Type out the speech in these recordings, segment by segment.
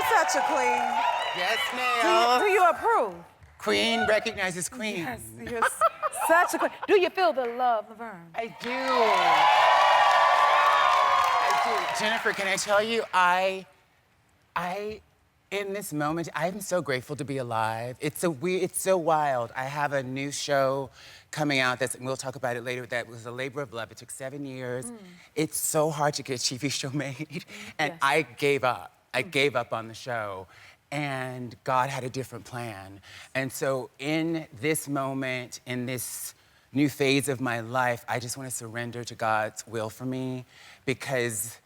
You're such a queen. Yes, ma'am. Do you approve? Queen recognizes queen. Yes, you're such a queen. Do you feel the love, Laverne? I do. Jennifer, can I tell you, in this moment, I'm so grateful to be alive. It's so wild. I have a new show coming out and we'll talk about it later, that was a labor of love. It took 7 years. It's so hard to get a TV show made. And Yes. I gave up. I gave up on the show. And God had a different plan. And so in this moment, in this new phase of my life, I just want to surrender to God's will for me, because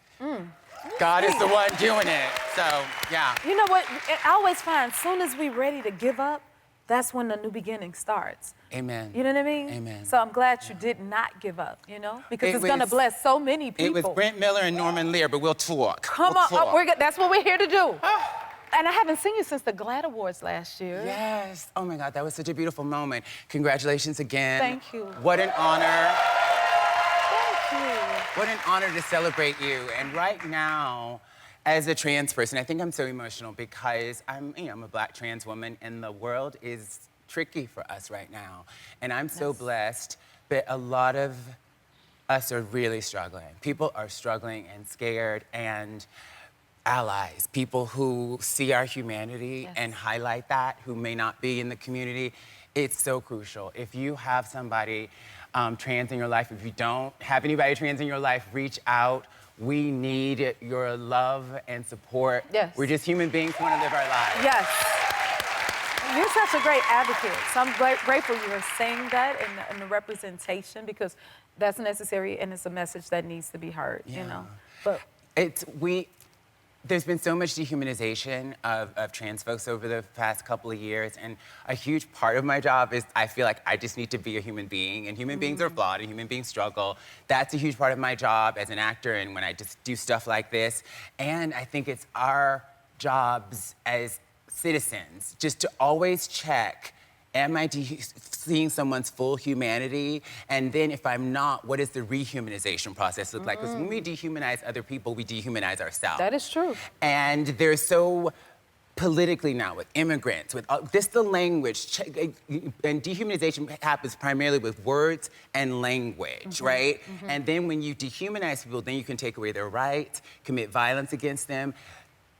God is the one doing it. So, yeah. You know what? I always find as soon as we're ready to give up, that's when the new beginning starts. Amen. You know what I mean? Amen. So I'm glad you did not give up, you know? Because it's going to was- bless so many people. It was Brent Miller and Norman Lear, but we'll talk. Come We'll on, talk. that's what we're here to do. And I haven't seen you since the GLAAD Awards last year. Yes. Oh my God, that was such a beautiful moment. Congratulations again. Thank you. What an honor. Thank you. What an honor to celebrate you. And right now, as a trans person, I think I'm so emotional because I'm a Black trans woman, and the world is tricky for us right now. And I'm so blessed, but a lot of us are really struggling. People are struggling and scared, and allies, people who see our humanity and highlight that, who may not be in the community. It's so crucial. If you have somebody trans in your life, if you don't have anybody trans in your life, reach out. We need your love and support. Yes. We're just human beings who want to live our lives. Yes. You're such a great advocate. So I'm grateful you're saying that and the representation, because that's necessary and it's a message that needs to be heard, you know? But there's been so much dehumanization of trans folks over the past couple of years, and a huge part of my job is I feel like I just need to be a human being, and human beings are flawed, and human beings struggle. That's a huge part of my job as an actor, and when I just do stuff like this. And I think it's our jobs as citizens just to always check, am I seeing someone's full humanity? And then if I'm not, what does the rehumanization process look like? Because when we dehumanize other people, we dehumanize ourselves. that is true. And they're so politically now with immigrants, with just the language, and dehumanization happens primarily with words and language, right? And then when you dehumanize people, then you can take away their rights, commit violence against them.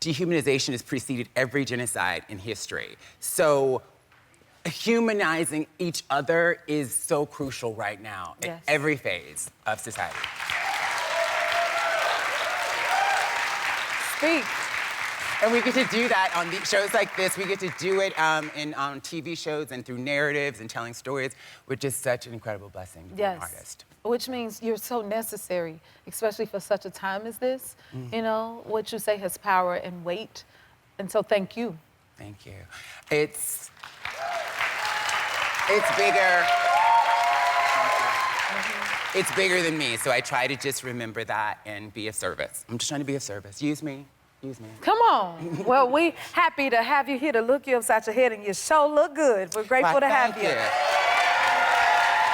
Dehumanization has preceded every genocide in history. So humanizing each other is so crucial right now in every phase of society. Speak. And we get to do that on shows like this. We get to do it on TV shows and through narratives and telling stories, which is such an incredible blessing to be an artist. Which means you're so necessary, especially for such a time as this. You know, what you say has power and weight. And so thank you. Thank you. It's bigger. It's bigger than me, so I try to just remember that and be of service. I'm just trying to be of service. Use me. Use me. Come on. Well, we happy to have you here to look you upside your head, and your show look good. We're grateful to have you.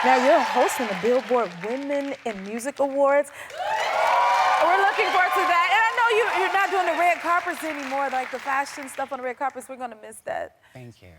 Now you're hosting the Billboard Women in Music Awards. We're looking forward to that. And I know you're not doing the red carpets anymore, like the fashion stuff on the red carpets. We're gonna miss that. Thank you.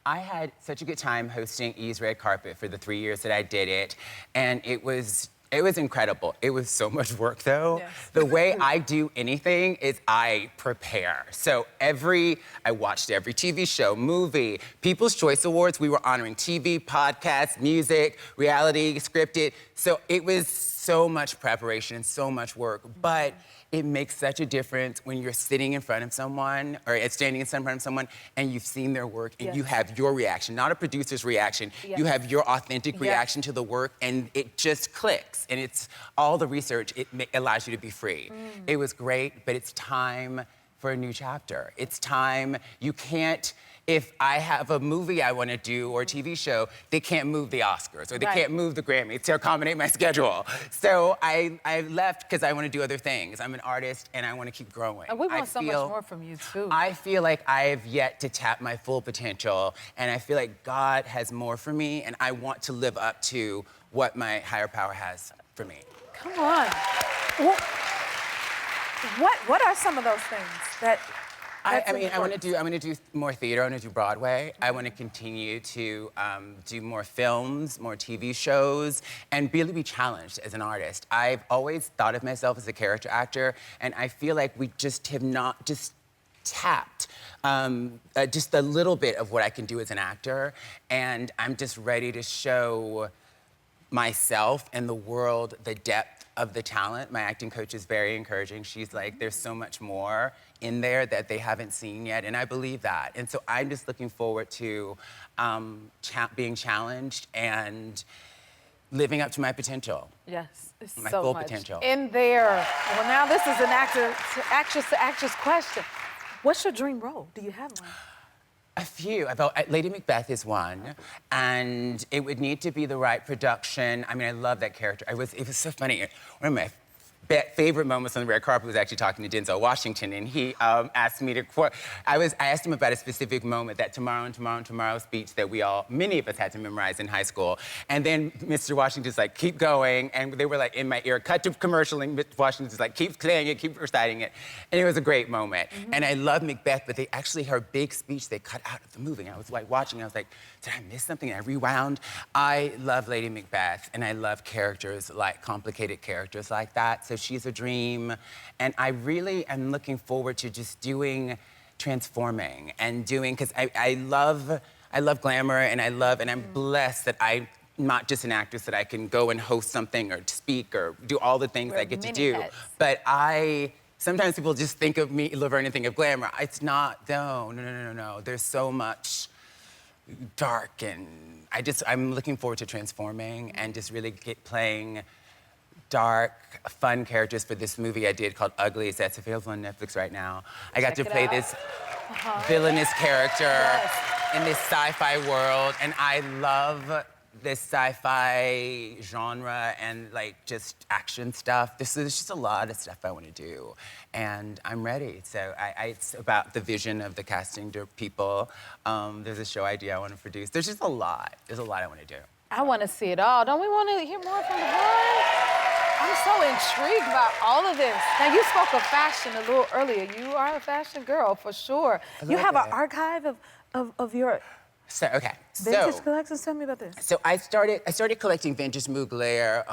I had such a good time hosting E's Red Carpet for the 3 years that I did it, and it was incredible. It was so much work, though. Yes. The way I do anything is I prepare. So I watched every TV show, movie, People's Choice Awards. We were honoring TV, podcasts, music, reality, scripted. So it was so much preparation and so much work, but it makes such a difference when you're sitting in front of someone or standing in front of someone and you've seen their work and you have your reaction, not a producer's reaction. You have your authentic reaction to the work, and it just clicks. And it's all the research, it allows you to be free. It was great, but it's time for a new chapter. It's time. You can't, if I have a movie I want to do or a TV show, they can't move the Oscars or they can't move the Grammys to accommodate my schedule. So I left because I want to do other things. I'm an artist and I want to keep growing. And we want so much more from you, too. I feel like I've yet to tap my full potential, and I feel like God has more for me, and I want to live up to what my higher power has for me. Come on. What are some of those things that I want to do more theater. I want to do Broadway. I want to continue to do more films, more TV shows, and really be challenged as an artist. I've always thought of myself as a character actor, and I feel like we just have not just tapped just a little bit of what I can do as an actor, and I'm just ready to show myself and the world the depth of the talent. My acting coach is very encouraging. She's like, there's so much more in there that they haven't seen yet, and I believe that. And so I'm just looking forward to being challenged and living up to my potential. Yes, it's my so full much potential. in there. Well, now this is an actress to actress question. What's your dream role? Do you have one? A few. Lady Macbeth is one, and it would need to be the right production. I mean, I love that character. It was so funny. One of my favorite moments on the red carpet was actually talking to Denzel Washington, and he asked me to quote. I asked him about a specific moment, that tomorrow speech that many of us had to memorize in high school. And then Mr. Washington's like, keep going, and they were like in my ear, cut to commercial, and Mr. Washington's like, keep playing it, keep reciting it. And it was a great moment. And I love Macbeth, but her big speech, they cut out of the movie. And I was like watching, I was like, did I miss something? And I rewound. I love Lady Macbeth, and I love complicated characters like that. So she's a dream, and I really am looking forward to just transforming and doing, because I love glamour, and I'm blessed that I'm not just an actress, that I can go and host something or speak or do all the things I get to do. But sometimes people just think of me, Laverne, and think of glamour. It's not, no. There's so much dark, and I'm looking forward to transforming and just really playing dark, fun characters for this movie I did called Uglies. That's available on Netflix right now. I got to play this villainous character in this sci-fi world, and I love this sci-fi genre and just action stuff. There's just a lot of stuff I want to do, and I'm ready. So it's about the vision of the casting people. There's a show idea I want to produce. There's just a lot. There's a lot I want to do. I want to see it all. Don't we want to hear more from the boys? I'm so intrigued by all of this. Now, you spoke of fashion a little earlier. You are a fashion girl, for sure. You have an archive of your vintage collections. Tell me about this. So I started collecting vintage Mugler,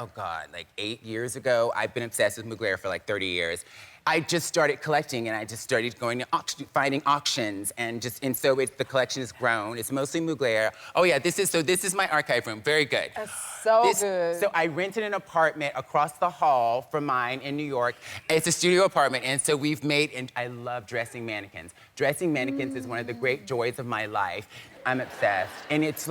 8 years ago. I've been obsessed with Mugler for 30 years. I just started collecting, and I just started going to finding auctions, and so the collection has grown. It's mostly Mugler. Oh yeah, this is my archive room. Very good. That's so good. So I rented an apartment across the hall from mine in New York. It's a studio apartment, and so and I love dressing mannequins. Dressing mannequins is one of the great joys of my life. I'm obsessed. And it's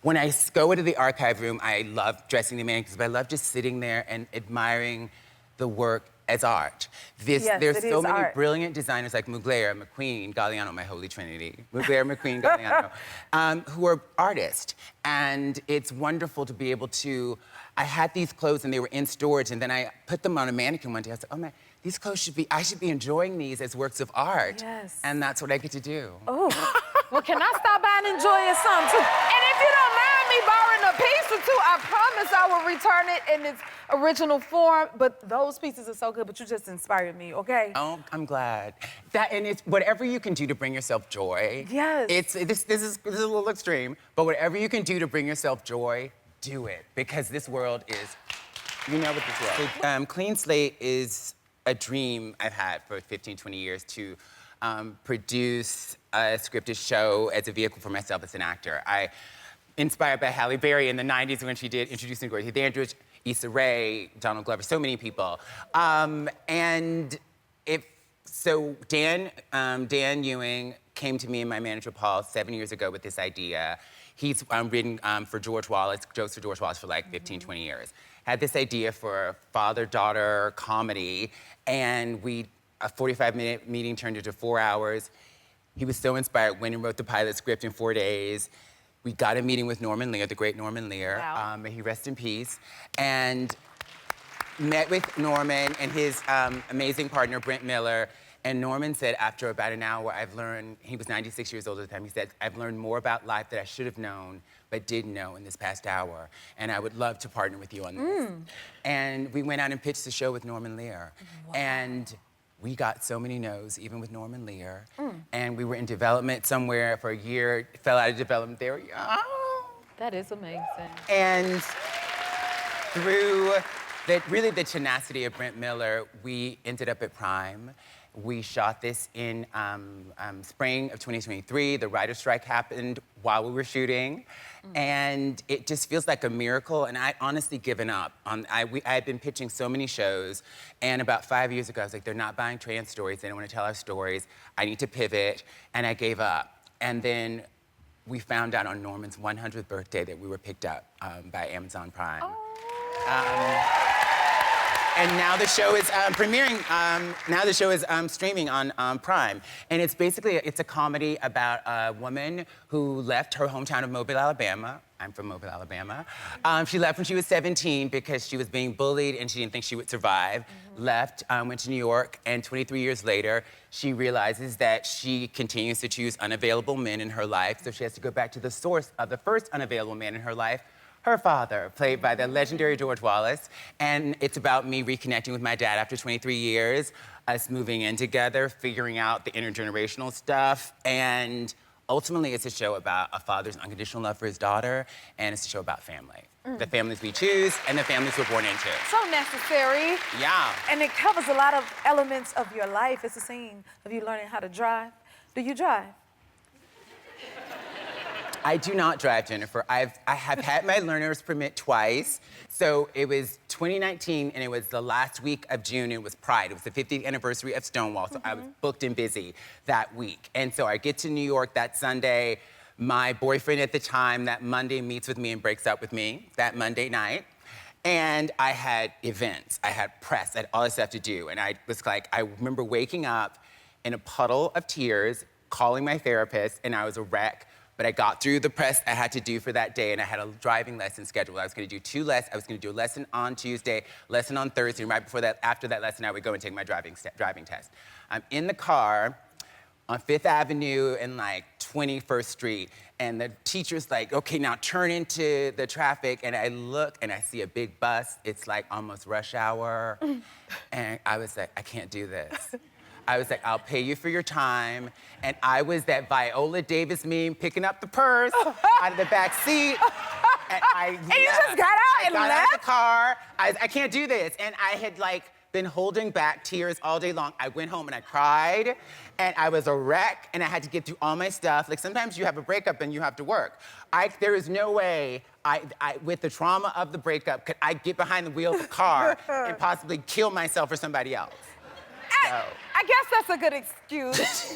when I go into the archive room, I love dressing the mannequins, but I love just sitting there and admiring the work as art. There's so many brilliant designers like Mugler, McQueen, Galliano, my holy trinity. Mugler, McQueen, Galliano, who are artists. And it's wonderful to be able to, I had these clothes and they were in storage, and then I put them on a mannequin one day. I was like, oh man, these clothes I should be enjoying these as works of art. Yes. And that's what I get to do. Oh, well, can I stop by and enjoy it some too? And if you don't mind me borrowing a piece or two, I promise I will return it in its original form. But those pieces are so good, but you just inspired me, okay? Oh, I'm glad. And it's whatever you can do to bring yourself joy. Yes. This is a little extreme, but whatever you can do to bring yourself joy, do it. Because this world is, you know what this world is. Clean Slate is a dream I've had for 15, 20 years to produce a scripted show as a vehicle for myself as an actor. Inspired by Halle Berry in the 90s when she did Introducing Dorothy Dandridge, Issa Rae, Donald Glover, so many people. So Dan Ewing came to me and my manager Paul 7 years ago with this idea. He's written for George Wallace, jokes for George Wallace for 15, 20 years. Had this idea for a father-daughter comedy, and a 45-minute meeting turned into 4 hours. He was so inspired, went and wrote the pilot script in 4 days. We got a meeting with Norman Lear, the great Norman Lear. Wow. May he rest in peace. And met with Norman and his amazing partner, Brent Miller. And Norman said, after about an hour, he was 96 years old at the time, he said, I've learned more about life that I should have known, but didn't know in this past hour. And I would love to partner with you on this. And we went out and pitched the show with Norman Lear. Wow. And we got so many no's, even with Norman Lear. And we were in development somewhere for a year, fell out of development there. That is amazing. And through the tenacity of Brent Miller, we ended up at Prime. We shot this in spring of 2023. The writer's strike happened while we were shooting. And it just feels like a miracle. And I honestly given up. I had been pitching so many shows. And about 5 years ago, I was like, they're not buying trans stories. They don't want to tell our stories. I need to pivot. And I gave up. And then we found out on Norman's 100th birthday that we were picked up by Amazon Prime. And now the show is premiering. Now the show is streaming on Prime, and it's basically a comedy about a woman who left her hometown of Mobile, Alabama. I'm from Mobile, Alabama. She left when she was 17 because she was being bullied and she didn't think she would survive. Left, went to New York, and 23 years later, she realizes that she continues to choose unavailable men in her life, so she has to go back to the source of the first unavailable man in her life, her father, played by the legendary George Wallace. And it's about me reconnecting with my dad after 23 years, us moving in together, figuring out the intergenerational stuff. And ultimately, it's a show about a father's unconditional love for his daughter, and it's a show about family. The families we choose and the families we're born into. So necessary. Yeah. And it covers a lot of elements of your life. It's a scene of you learning how to drive. Do you drive? I do not drive, Jennifer. I have had my learner's permit twice. So it was 2019, and it was the last week of June. It was Pride. It was the 50th anniversary of Stonewall, so I was booked and busy that week. And so I get to New York that Sunday. My boyfriend at the time, that Monday, meets with me and breaks up with me that Monday night. And I had events. I had press. I had all this stuff to do. And I was like, I remember waking up in a puddle of tears, calling my therapist, and I was a wreck. But I got through the press I had to do for that day, and I had a driving lesson scheduled. I was gonna do 2 lessons. I was gonna do a lesson on Tuesday, lesson on Thursday, and right before that, after that lesson, I would go and take my driving test. I'm in the car on 5th Avenue and like 21st Street, and the teacher's like, okay, now turn into the traffic, and I look and I see a big bus. It's like almost rush hour, and I was like, I can't do this. I was like, I'll pay you for your time. And I was that Viola Davis meme, picking up the purse out of the back seat. And you just got out and got left? out of the car. I can't do this. And I had like been holding back tears all day long. I went home and I cried, and I was a wreck, and I had to get through all my stuff. Like sometimes you have a breakup and you have to work. There is no way with the trauma of the breakup, could I get behind the wheel of the car and possibly kill myself or somebody else. I guess that's a good excuse.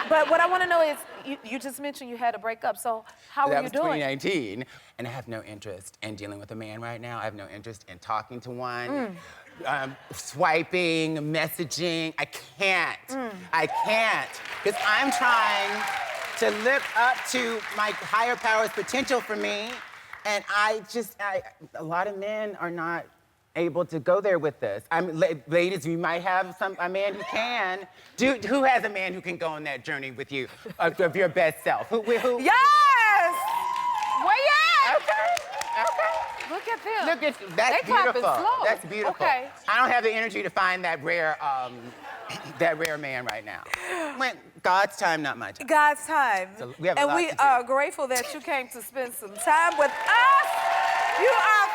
But what I want to know is, you just mentioned you had a breakup, so how are you doing? That was 2019, and I have no interest in dealing with a man right now. I have no interest in talking to one, swiping, messaging. I can't. I can't, because I'm trying to live up to my higher power's potential for me, and a lot of men are not able to go there with this. Ladies, you might have a man who can. Who has a man who can go on that journey with you of your best self? Who? Yes! Where you at? Okay. Look at them. That's they clapping beautiful. slow. That's beautiful. Okay. I don't have the energy to find that rare man right now. God's time, not my time. God's time. So we have a and lot we to do. are grateful that you came to spend some time with us. You are